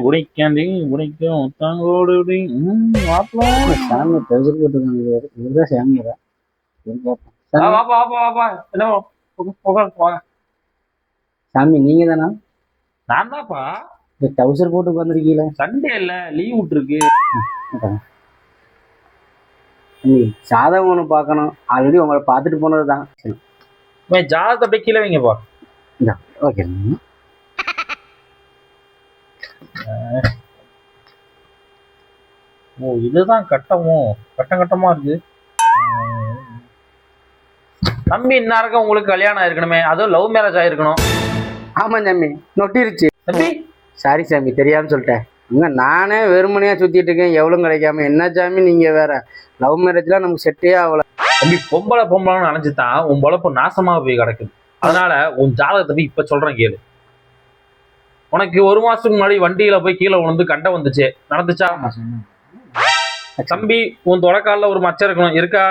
உடைக்கும் தாங்கோடு மாப்பிள்ள சாமி டவுசர் போட்டுருக்காங்க. இவருதான் சாமியாரா? சாமி நீங்க தானா? நான் தான்ப்பா. டவுசர் போட்டு வந்திருக்கீங்களா? சண்டே இல்ல, லீவ் விட்டுருக்கு. சாதகம் ஒண்ணு பாக்கணும். ஆல்ரெடி உங்களை பாத்துட்டு போனதுதான். ஜாதகத்தை அப்படியே கீழே வைங்கப்பா. ஓகே. ஓ, இதுதான் கட்டமோ? கட்டமா இருக்கு. தம்பி, இந்நேரம் உங்களுக்கு கல்யாணம் ஆயிருக்கணுமே, அதுவும் லவ் மேரேஜ் ஆயிருக்கணும். ஆமா சாமி, நொட்டிருச்சு. தம்பி சாரி சாமி, தெரியாம சொல்லிட்டேன். நானே வெறுமனையா சுத்திட்டு இருக்கேன், எவ்வளவு கிடைக்காம. என்ன சாமி நீங்க வேற? லவ் மேரேஜ்லாம் நமக்கு செட்டே ஆகல. தம்பி, பொம்பளைன்னு நினைச்சுதான் உன் பொழப்பு நாசமா போய் கிடக்குது. அதனால உன் ஜாதகத்தை இப்ப சொல்றேன் கேளு. உனக்கு 1 மாசத்துக்கு முன்னாடி வண்டியில போய் கீழே விழுந்து கண்ட வந்துச்சு, நடந்துச்சா? தம்பி, உன் தொடக்கால ஒரு மச்சம் இருக்கணும், இருக்கா?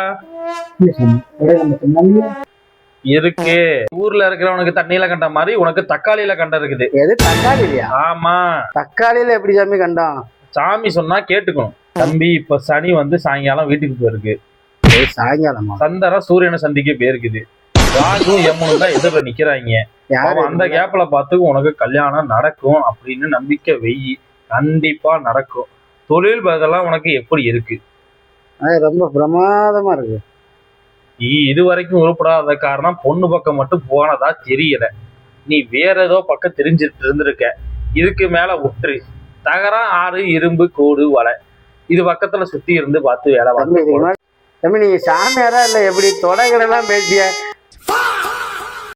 இருக்கு. ஊர்ல இருக்கிறவனுக்கு தண்ணியில கண்ட மாதிரி உனக்கு தக்காளியில கண்டம் இருக்குது. எது தக்காளியா? ஆமா. தக்காளியில எப்படி சாமி கண்டம்? சாமி சொன்னா கேட்டுக்கணும். தம்பி, இப்ப சனி வந்து சாயங்காலம் வீட்டுக்கு போயிருக்கு. சாயங்காலமா? சந்திரன் சூரியனை சந்திக்க போயிருக்குது. ராகும் யமுனும் தான் எதிர நிக்கிறாங்க. அந்த கேப்ல பார்த்து உனக்கு கல்யாணம் நடக்கும் அப்படின்னு நம்பிக்கை வெயி. கண்டிப்பா நடக்கும். தொழில் பதிலாம் உனக்கு எப்படி இருக்கு? ரொம்ப பிரமாதமா இருக்கு. நீ இதுவரைக்கும் உருப்படாத காரணம் பொண்ணு பக்கம் மட்டும் போனதா தெரியல. நீ வேற ஏதோ பக்கம் தெரிஞ்சிட்டு இருந்திருக்க. இதுக்கு மேல உற்று தகரம், ஆறு, இரும்பு, கோடு, வலை இது பக்கத்துல சுத்தி இருந்து பார்த்து வேலை. தம்பி, நீங்க சாமியாரா இல்ல எப்படி? தொடகளெல்லாம் பேசிய